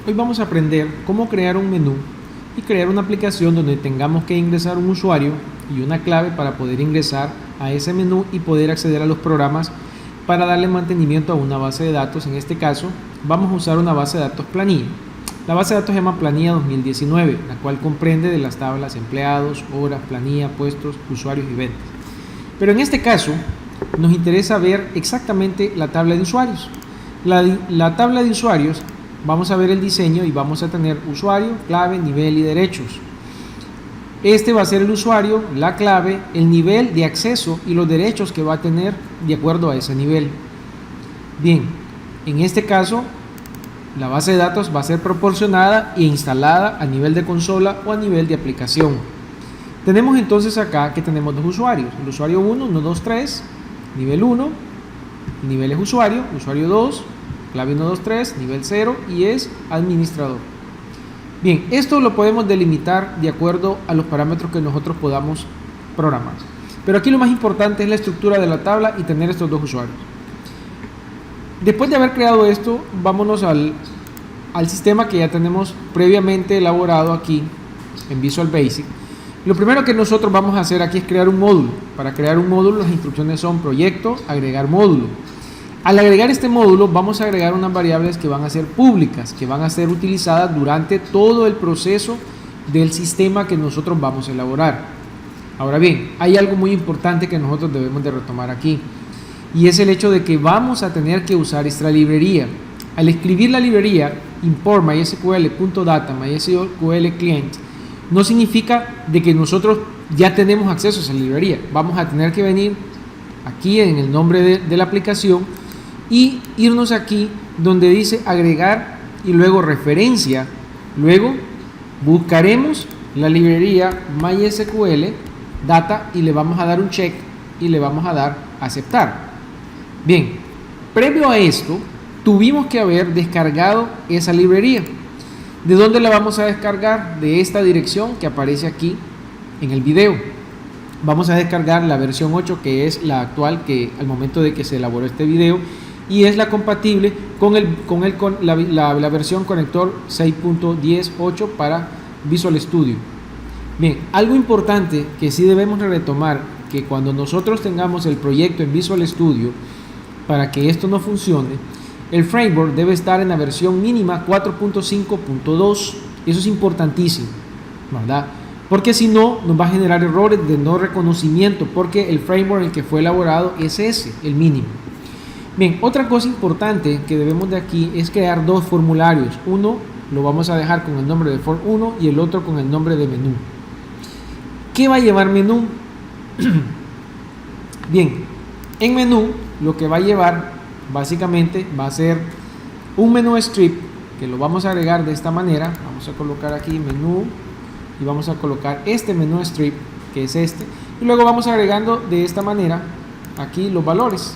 Hoy vamos a aprender cómo crear un menú y crear una aplicación donde tengamos que ingresar un usuario y una clave para poder ingresar a ese menú y poder acceder a los programas para darle mantenimiento a una base de datos. En este caso vamos a usar una base de datos planilla. La base de datos se llama Planilla 2019, la cual comprende de las tablas empleados, horas, planilla, puestos, usuarios y ventas. Pero en este caso nos interesa ver exactamente la tabla de usuarios. La tabla de usuarios, vamos a ver el diseño y vamos a tener usuario, clave, nivel y derechos. Este va a ser el usuario, la clave, el nivel de acceso y los derechos que va a tener de acuerdo a ese nivel. Bien, en este caso la base de datos va a ser proporcionada e instalada a nivel de consola o a nivel de aplicación. Tenemos entonces acá que tenemos dos usuarios, el usuario 1, 1, 2, 3, nivel 1, nivel es usuario 2, clave 1, 2, 3, nivel 0 y es administrador. Bien, esto lo podemos delimitar de acuerdo a los parámetros que nosotros podamos programar. Pero aquí lo más importante es la estructura de la tabla y tener estos dos usuarios. Después de haber creado esto, vámonos al sistema que ya tenemos previamente elaborado aquí en Visual Basic. Lo primero que nosotros vamos a hacer aquí es crear un módulo. Para crear un módulo las instrucciones son proyecto, agregar módulo. Al agregar este módulo vamos a agregar unas variables que van a ser públicas, que van a ser utilizadas durante todo el proceso del sistema que nosotros vamos a elaborar. Ahora bien, hay algo muy importante que nosotros debemos de retomar aquí, y es el hecho de que vamos a tener que usar esta librería. Al escribir la librería import mysql.data mysql client no significa de que nosotros ya tenemos acceso a esa librería. Vamos a tener que venir aquí en el nombre de la aplicación y irnos aquí donde dice agregar y luego referencia. Luego buscaremos la librería mysql data y le vamos a dar un check y le vamos a dar aceptar. Bien, previo a esto tuvimos que haber descargado esa librería. ¿De dónde la vamos a descargar? De esta dirección que aparece aquí en el video. Vamos a descargar la versión 8, que es la actual que al momento de que se elaboró este video, y es la compatible con la versión conector 6.10.8 para Visual Studio. Bien, algo importante que sí debemos retomar, que cuando nosotros tengamos el proyecto en Visual Studio, para que esto no funcione, el framework debe estar en la versión mínima 4.5.2. Eso es importantísimo, ¿verdad? Porque si no, nos va a generar errores de no reconocimiento, porque el framework en el que fue elaborado es ese, el mínimo. Bien, otra cosa importante que debemos de aquí es crear dos formularios. Uno lo vamos a dejar con el nombre de form 1 y el otro con el nombre de menú. ¿Qué va a llevar menú? Bien, en menú lo que va a llevar básicamente va a ser un menú strip, que lo vamos a agregar de esta manera. Vamos a colocar aquí menú y vamos a colocar este menú strip, que es este, y luego vamos agregando de esta manera aquí los valores.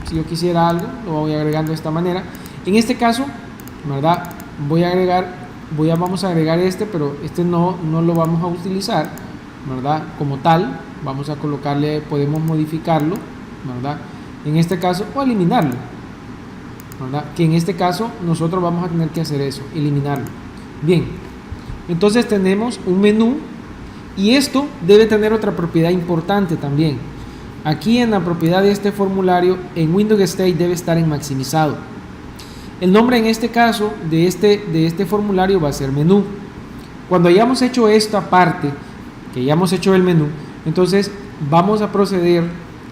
Si yo quisiera algo, lo voy agregando de esta manera. En este caso, ¿verdad? Vamos a agregar este, pero este no lo vamos a utilizar, ¿verdad? Como tal, vamos a colocarle, podemos modificarlo, ¿verdad? En este caso, o eliminarlo, ¿verdad? Que en este caso nosotros vamos a tener que hacer eso, eliminarlo. Bien, entonces tenemos un menú y esto debe tener otra propiedad importante también. Aquí en la propiedad de este formulario, en Windows State debe estar en maximizado. El nombre en este caso de este formulario va a ser menú. Cuando hayamos hecho esta parte, que ya hemos hecho el menú, entonces vamos a proceder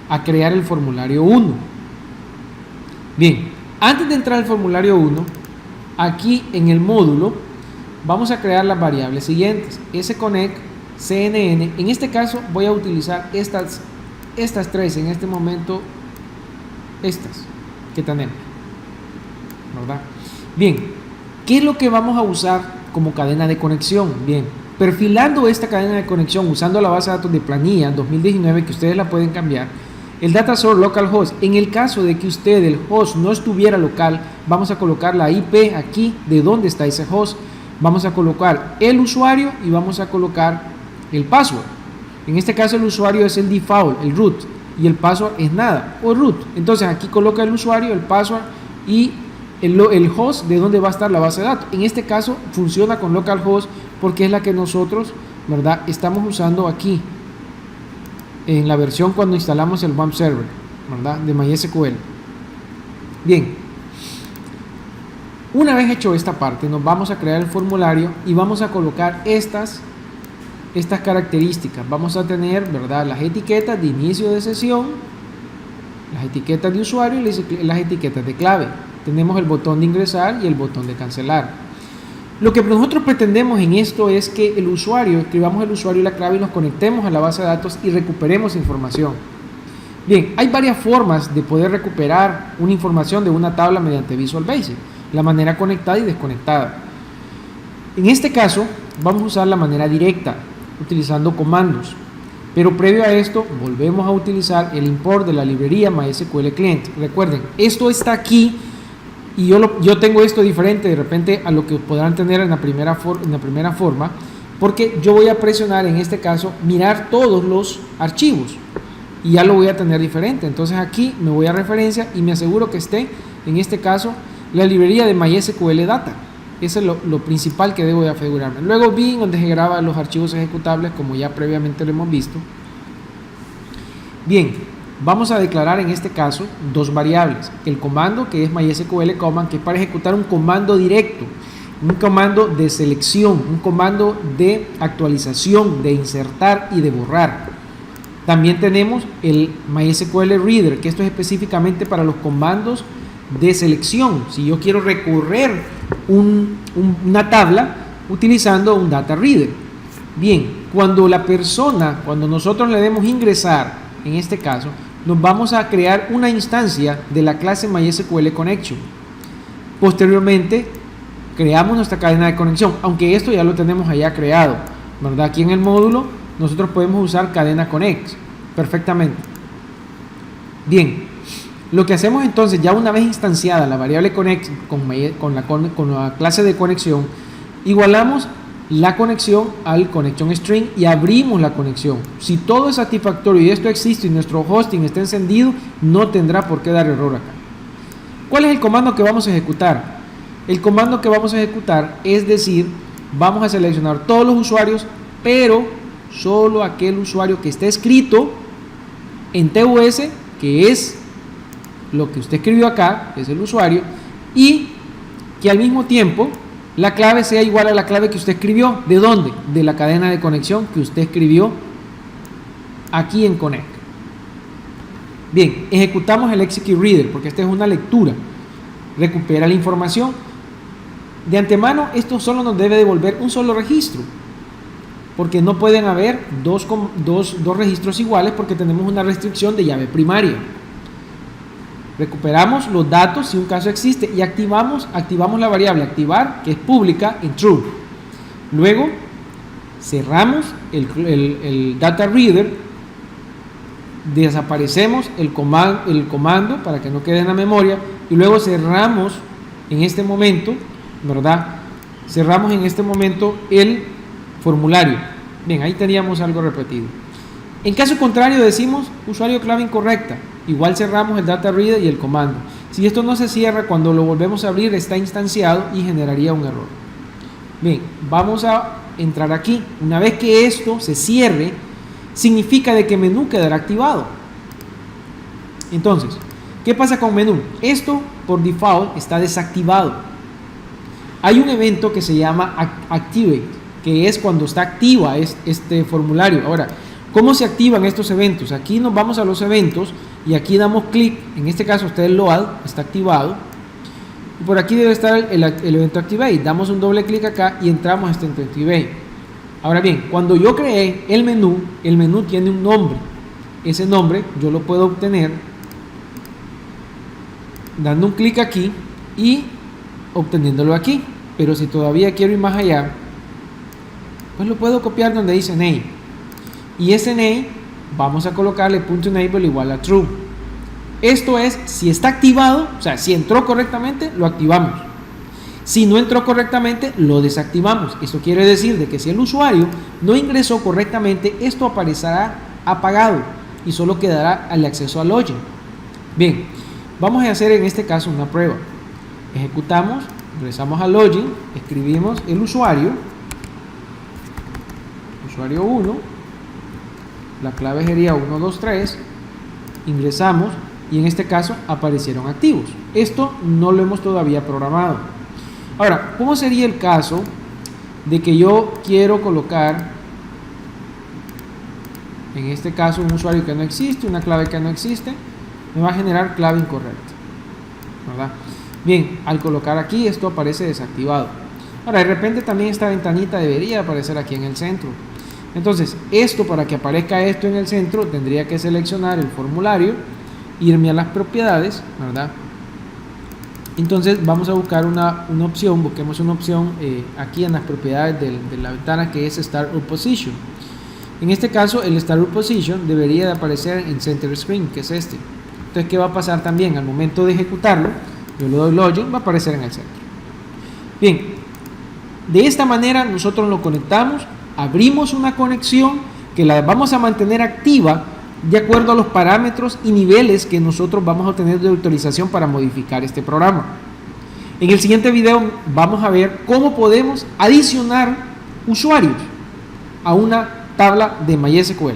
a crear el formulario 1. Bien, antes de entrar al formulario 1, aquí en el módulo vamos a crear las variables siguientes: sconnect, cnn. En este caso voy a utilizar estas tres en este momento, estas que tenemos, ¿verdad? Bien, ¿qué es lo que vamos a usar como cadena de conexión? Bien, perfilando esta cadena de conexión usando la base de datos de planilla 2019, que ustedes la pueden cambiar, el data source localhost. En el caso de que el host no estuviera local, vamos a colocar la IP aquí de dónde está ese host. Vamos a colocar el usuario y vamos a colocar el password. En este caso el usuario es el default, el root, y el password es nada, o root. Entonces aquí coloca el usuario, el password y el host de dónde va a estar la base de datos. En este caso funciona con localhost porque es la que nosotros, ¿verdad?, estamos usando aquí en la versión cuando instalamos el WAMP server, ¿verdad?, de MySQL. Bien, una vez hecho esta parte, nos vamos a crear el formulario y vamos a colocar estas características. Vamos a tener, ¿verdad?, las etiquetas de inicio de sesión, las etiquetas de usuario y las etiquetas de clave. Tenemos el botón de ingresar y el botón de cancelar. Lo que nosotros pretendemos en esto es que el usuario, escribamos el usuario y la clave y nos conectemos a la base de datos y recuperemos información. Bien, hay varias formas de poder recuperar una información de una tabla mediante Visual Basic. La manera conectada y desconectada. En este caso, vamos a usar la manera directa, utilizando comandos. Pero previo a esto, volvemos a utilizar el import de la librería MySQL Client. Recuerden, esto está aquí y yo tengo esto diferente de repente a lo que podrán tener en la primera forma, porque yo voy a presionar en este caso mirar todos los archivos y ya lo voy a tener diferente. Entonces aquí me voy a referencia y me aseguro que esté en este caso la librería de MySQL Data. Eso es lo principal que debo de asegurarme. Luego Bin, donde se graban los archivos ejecutables, como ya previamente lo hemos visto. Bien, vamos a declarar en este caso dos variables. El comando, que es MySQL Command, que es para ejecutar un comando directo, un comando de selección, un comando de actualización, de insertar y de borrar. También tenemos el MySQL Reader, que esto es específicamente para los comandos de selección. Si yo quiero recorrer una tabla utilizando un data reader. Bien, cuando nosotros le demos ingresar, en este caso, nos vamos a crear una instancia de la clase MySQL Connection. Posteriormente, creamos nuestra cadena de conexión, aunque esto ya lo tenemos allá creado, ¿verdad? Aquí en el módulo nosotros podemos usar cadena connect perfectamente. Bien, lo que hacemos entonces, ya una vez instanciada la variable connect con la clase de conexión, igualamos la conexión al connection string y abrimos la conexión. Si todo es satisfactorio y esto existe y nuestro hosting está encendido, no tendrá por qué dar error acá. ¿Cuál es el comando que vamos a ejecutar? El comando que vamos a ejecutar es decir, vamos a seleccionar todos los usuarios, pero solo aquel usuario que esté escrito en TOS, que es lo que usted escribió acá, que es el usuario, y que al mismo tiempo la clave sea igual a la clave que usted escribió. ¿De dónde? De la cadena de conexión que usted escribió aquí en Connect. Bien, ejecutamos el Execute Reader porque esta es una lectura. Recupera la información. De antemano, esto solo nos debe devolver un solo registro, porque no pueden haber dos registros iguales porque tenemos una restricción de llave primaria. Recuperamos los datos si un caso existe y activamos la variable activar, que es pública, en true. Luego cerramos el data reader, desaparecemos el comando para que no quede en la memoria y luego cerramos en este momento, ¿verdad? Cerramos en este momento el formulario. Bien, ahí teníamos algo repetido. En caso contrario decimos usuario clave incorrecta. Igual cerramos el data reader y el comando. Si esto no se cierra, cuando lo volvemos a abrir está instanciado y generaría un error. Bien, vamos a entrar aquí. Una vez que esto se cierre, significa de que menú quedará activado. Entonces, ¿qué pasa con menú? Esto por default está desactivado. Hay un evento que se llama activate, que es cuando está activa este formulario. Ahora, ¿cómo se activan estos eventos? Aquí nos vamos a los eventos y aquí damos clic. En este caso está el load, está activado. Y por aquí debe estar el evento activate. Damos un doble clic acá y entramos a este evento activate. Ahora bien, cuando yo creé el menú tiene un nombre. Ese nombre yo lo puedo obtener dando un clic aquí y obteniéndolo aquí. Pero si todavía quiero ir más allá, pues lo puedo copiar donde dice name. Y ese name vamos a colocarle .enable igual a true. Esto es, si está activado, o sea, si entró correctamente, lo activamos. Si no entró correctamente, lo desactivamos. Esto quiere decir de que si el usuario no ingresó correctamente, esto aparecerá apagado y solo quedará el acceso al login. Bien, vamos a hacer en este caso una prueba. Ejecutamos, regresamos a login, escribimos el usuario 1, la clave sería 123, ingresamos y en este caso aparecieron activos. Esto no lo hemos todavía programado. Ahora, ¿cómo sería el caso de que yo quiero colocar, en este caso, un usuario que no existe, una clave que no existe? Me va a generar clave incorrecta, ¿verdad? Bien, al colocar aquí esto aparece desactivado. Ahora, de repente también esta ventanita debería aparecer aquí en el centro. Entonces, esto, para que aparezca esto en el centro, tendría que seleccionar el formulario, irme a las propiedades, ¿verdad? Entonces vamos a buscar una opción, busquemos una opción aquí en las propiedades de la ventana, que es Startup Position. En este caso, el Startup Position debería de aparecer en Center Screen, que es este. Entonces, ¿qué va a pasar también? Al momento de ejecutarlo, yo le doy Login, va a aparecer en el centro. Bien, de esta manera nosotros lo conectamos, abrimos una conexión que la vamos a mantener activa de acuerdo a los parámetros y niveles que nosotros vamos a tener de autorización para modificar este programa. En el siguiente video vamos a ver cómo podemos adicionar usuarios a una tabla de MySQL.